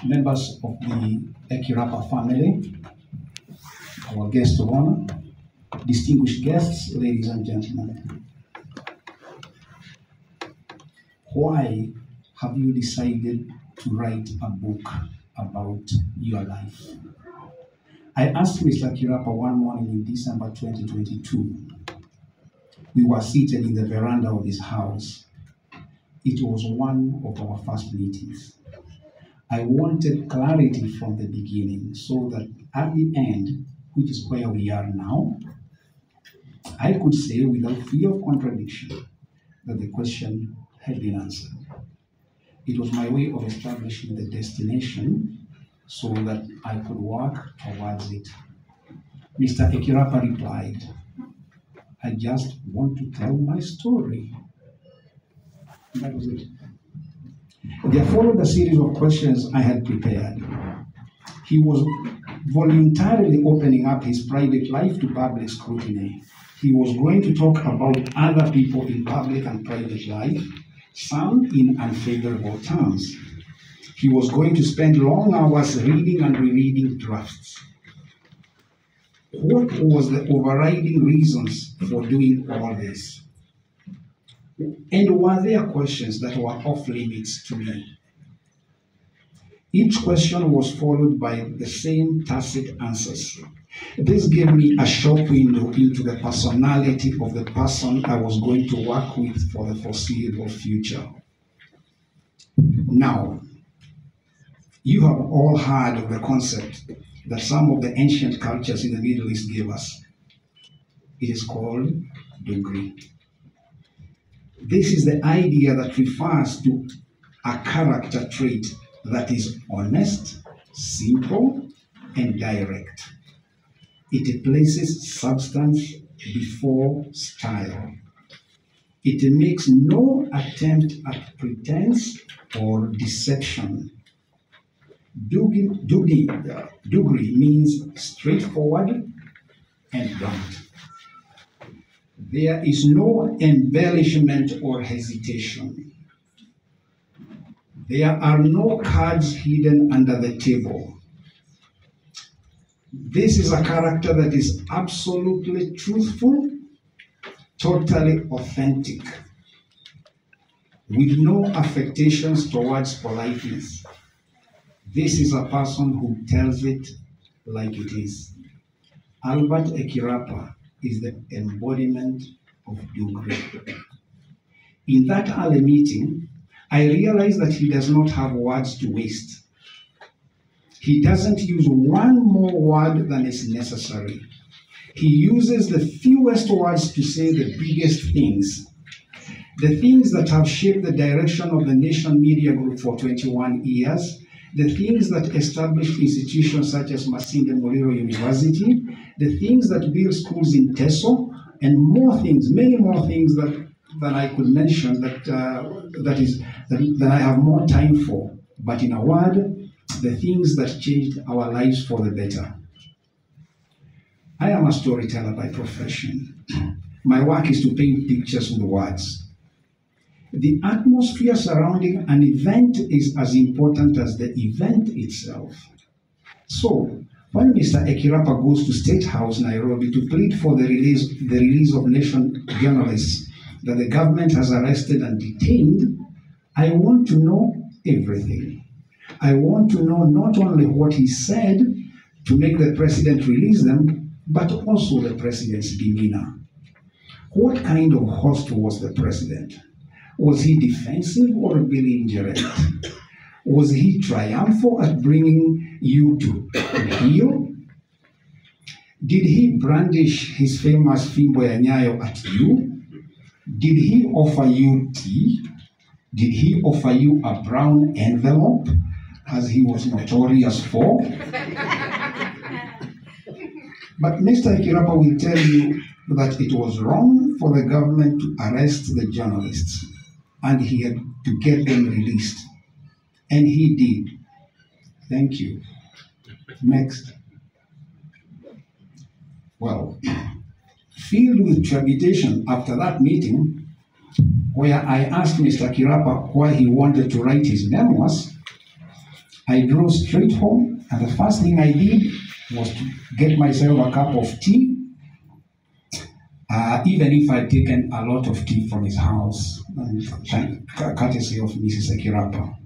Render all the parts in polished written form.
members of the Ekirapa family, our guest of honor, distinguished guests, ladies and gentlemen. Why have you decided to write a book about your life? I asked Mr. Ekirapa one morning in December 2022. We were seated in the veranda of his house. It was one of our first meetings. I wanted clarity from the beginning so that at the end, which is where we are now, I could say without fear of contradiction that the question had been answered. It was my way of establishing the destination so that I could work towards it. Mr. Ekirapa replied, "I just want to tell my story." And that was it. There followed a series of questions I had prepared. He was voluntarily opening up his private life to public scrutiny. He was going to talk about other people in public and private life, some in unfavorable terms. He was going to spend long hours reading and rereading drafts. What was the overriding reasons for doing all this? And were there questions that were off limits to me? Each question was followed by the same tacit answers. This gave me a short window into the personality of the person I was going to work with for the foreseeable future. Now, you have all heard of the concept that some of the ancient cultures in the Middle East gave us. It is called Dugri. This is the idea that refers to a character trait that is honest, simple, and direct. It places substance before style. It makes no attempt at pretense or deception. Dugri means straightforward and blunt. There is no embellishment or hesitation. There are no cards hidden under the table. This is a character that is absolutely truthful, totally authentic, with no affectations towards politeness. This is a person who tells it like it is. Albert Ekirapa is the embodiment of Dugri. In that early meeting, I realized that he does not have words to waste. He doesn't use one more word than is necessary. He uses the fewest words to say the biggest things. The things that have shaped the direction of the Nation Media Group for 21 years, the things that established institutions such as Masinde Muliro University, the things that build schools in Teso, and more things, many more things that I could mention that I have more time for. But in a word, the things that changed our lives for the better. I am a storyteller by profession. My work is to paint pictures with words. The atmosphere surrounding an event is as important as the event itself. So, when Mr. Ekirapa goes to State House, Nairobi, to plead for the release of Nation journalists that the government has arrested and detained, I want to know everything. I want to know not only what he said to make the president release them, but also the president's demeanor. What kind of host was the president? Was he defensive or belligerent? Was he triumphant at bringing you to heel? Did he brandish his famous Fimbo ya Nyayo at you? Did he offer you tea? Did he offer you a brown envelope, as he was notorious for? But Mr. Ekirapa will tell you that it was wrong for the government to arrest the journalists, and he had to get them released. And he did. Thank you. Next. Well, filled with trepidation after that meeting, where I asked Mr. Ekirapa why he wanted to write his memoirs, I drove straight home, and the first thing I did was to get myself a cup of tea, even if I'd taken a lot of tea from his house, courtesy of Mrs. Ekirapa.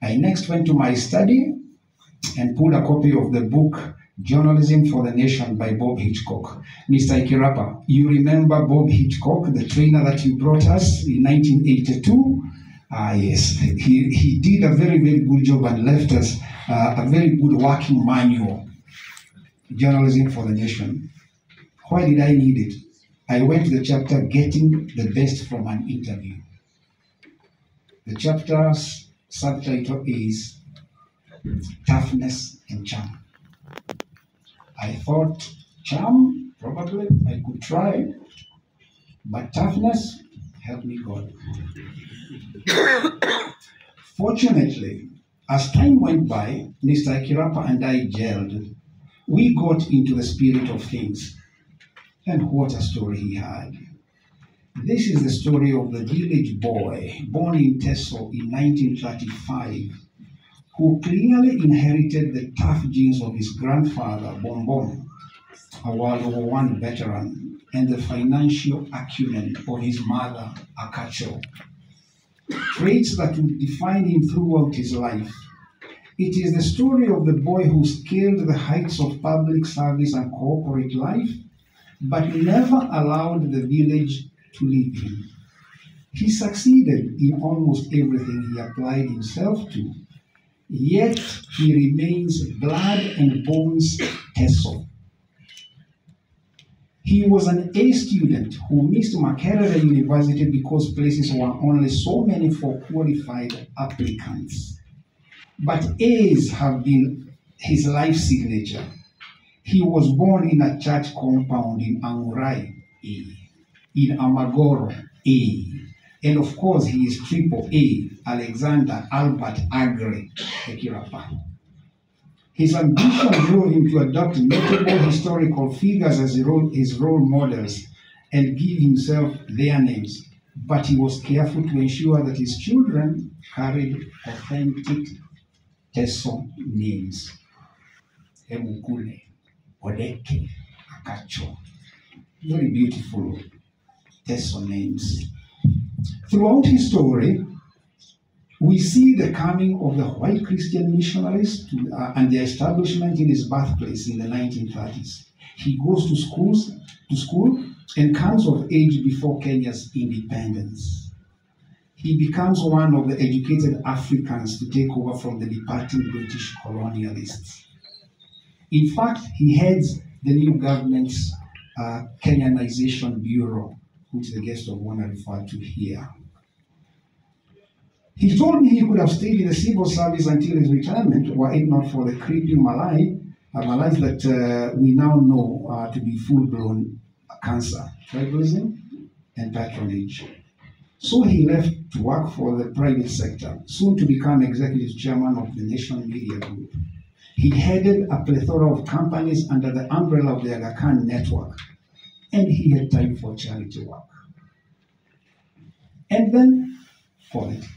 I next went to my study and pulled a copy of the book Journalism for the Nation by Bob Hitchcock. Mr. Ekirapa, you remember Bob Hitchcock, the trainer that you brought us in 1982? Yes, he did a very, very good job and left us a very good working manual, Journalism for the Nation. Why did I need it? I went to the chapter, Getting the Best from an Interview. The chapter's subtitle is Toughness and Charm. I thought charm, probably I could try, but toughness, help me God. Fortunately, as time went by, Mr. Ekirapa and I gelled. We got into the spirit of things. And what a story he had. This is the story of the village boy born in Teso in 1935, who clearly inherited the tough genes of his grandfather, Bombom, a World War I veteran, and the financial acumen of his mother, Akacho. Traits that would define him throughout his life. It is the story of the boy who scaled the heights of public service and corporate life, but never allowed the village to leave him. He succeeded in almost everything he applied himself to, yet he remains blood and bones Teso. He was an A student who missed Makerere University because places were only so many for qualified applicants. But A's have been his life signature. He was born in a church compound in Angurai, A. In Amagoro, A. And of course, he is triple A, Alexander Albert Agre Ekirapa. His ambition drove him to adopt notable historical figures as his role models and give himself their names. But he was careful to ensure that his children carried authentic Teso names. Ebukule, Odeke, Akacho. Very beautiful Teso names. Throughout his story, we see the coming of the white Christian missionaries and their establishment in his birthplace in the 1930s. He goes to school and comes of age before Kenya's independence. He becomes one of the educated Africans to take over from the departing British colonialists. In fact, he heads the new government's Kenyanization Bureau, which the guest of honor referred to here. He told me he could have stayed in the civil service until his retirement, were it not for the creeping Malays that we now know to be full-blown cancer, tribalism, and patronage. So he left to work for the private sector, soon to become executive chairman of the Nation Media Group. He headed a plethora of companies under the umbrella of the Aga Khan network, and he had time for charity work. And then, politics.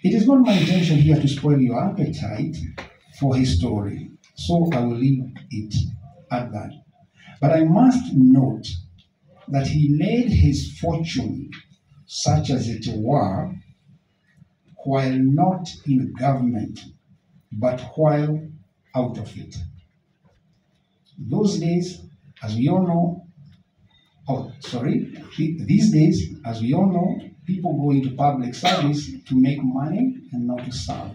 It is not my intention here to spoil your appetite for his story, so I will leave it at that. But I must note that he made his fortune, such as it were, while not in government, but while out of it. Those days, as we all know, these days, as we all know, people go into public service to make money and not to serve.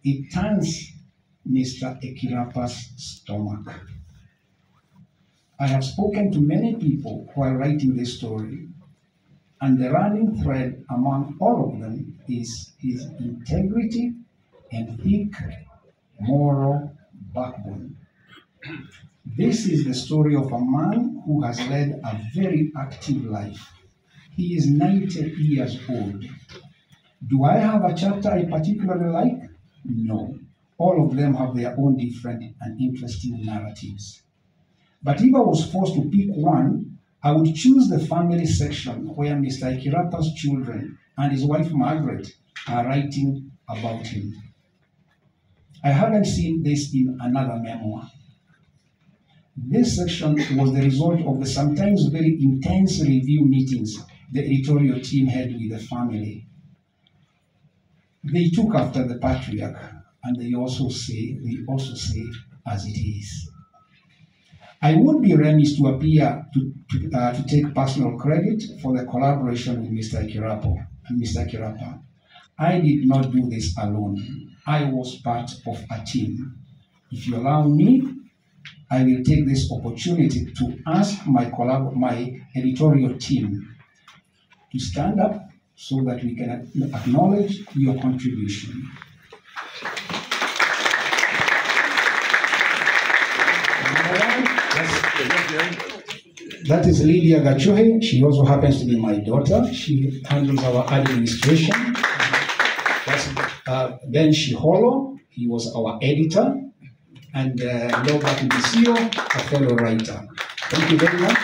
It turns Mr. Ekirapa's stomach. I have spoken to many people while writing this story, and the running thread among all of them is his integrity and thick moral backbone. This is the story of a man who has led a very active life. He is 90 years old. Do I have a chapter I particularly like? No. All of them have their own different and interesting narratives. But if I was forced to pick one, I would choose the family section where Mr. Ekirapa's children and his wife Margaret are writing about him. I haven't seen this in another memoir. This section was the result of the sometimes very intense review meetings the editorial team had with the family. They took after the patriarch, and they also say as it is. I would be remiss to appear to take personal credit for the collaboration with Mr. Ekirapa. I did not do this alone. I was part of a team. If you allow me, I will take this opportunity to ask my editorial team to stand up so that we can acknowledge your contribution. That is Lydia Gachuhe. She also happens to be my daughter. She handles our administration. That's Ben Shiholo. He was our editor. And Robert Bisio, a fellow writer. Thank you very much.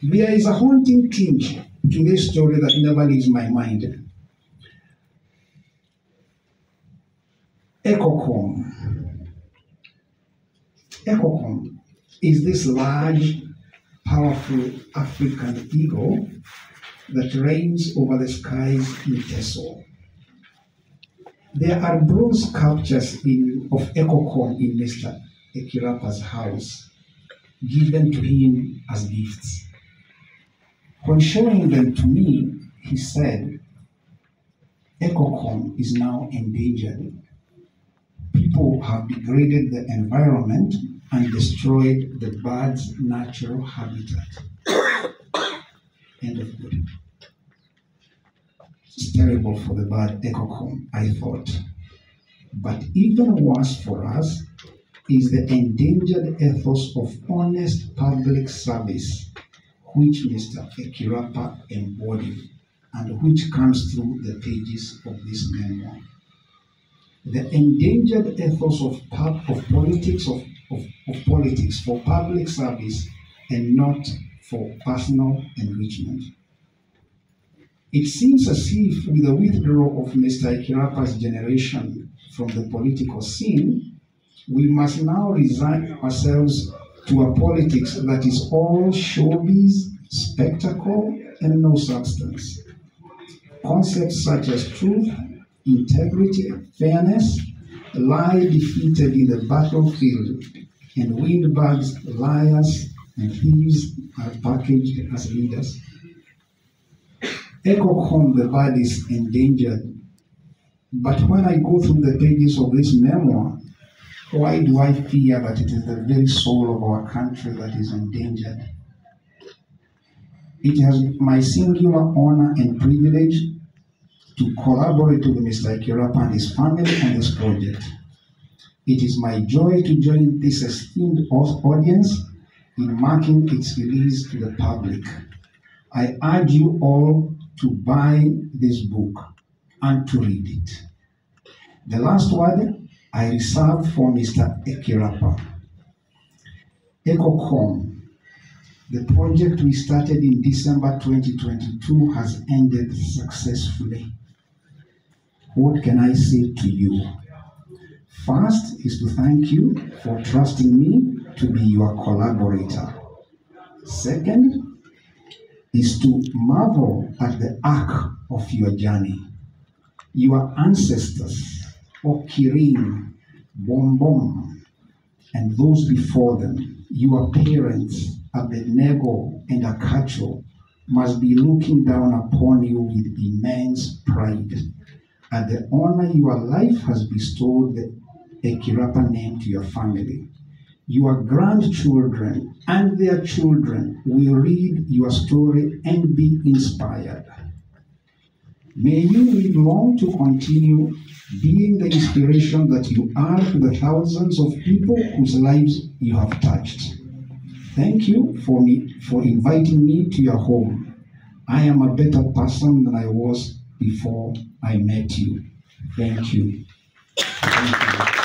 There is a haunting tinge to this story that never leaves my mind. EcoCom. EcoCom is this large, powerful African eagle that reigns over the skies in Teso. There are bronze sculptures of EcoCom in Mr. Ekirapa's house, given to him as gifts. When showing them to me, he said, EcoCom is now endangered. People have degraded the environment and destroyed the bird's natural habitat. End of quote. It's terrible for the bird EcoCom, I thought. But even worse for us is the endangered ethos of honest public service, which Mr. Ekirapa embodied and which comes through the pages of this memoir. The endangered ethos of politics for public service and not for personal enrichment. It seems as if with the withdrawal of Mr. Ekirapa's generation from the political scene, we must now resign ourselves to a politics that is all showbiz, spectacle, and no substance. Concepts such as truth, integrity, fairness lie defeated in the battlefield, and windbags, liars, and thieves are packaged as leaders. EcoCom, the bird, is endangered. But when I go through the pages of this memoir, why do I fear that it is the very soul of our country that is endangered? It has my singular honor and privilege to collaborate with Mr. Ekirapa and his family on this project. It is my joy to join this esteemed audience in marking its release to the public. I urge you all to buy this book and to read it. The last word I reserve for Mr. Ekirapa. EcoCom, the project we started in December 2022 has ended successfully. What can I say to you? First is to thank you for trusting me to be your collaborator. Second is to marvel at the arc of your journey. Your ancestors, Okirin, Bombom, and those before them, your parents, Abednego and Akacho, must be looking down upon you with immense pride at the honor your life has bestowed the Ekirapa name to your family. Your grandchildren and their children will read your story and be inspired. May you live long to continue being the inspiration that you are to the thousands of people whose lives you have touched. Thank you for inviting me to your home. I am a better person than I was before I met you. Thank you. Thank you.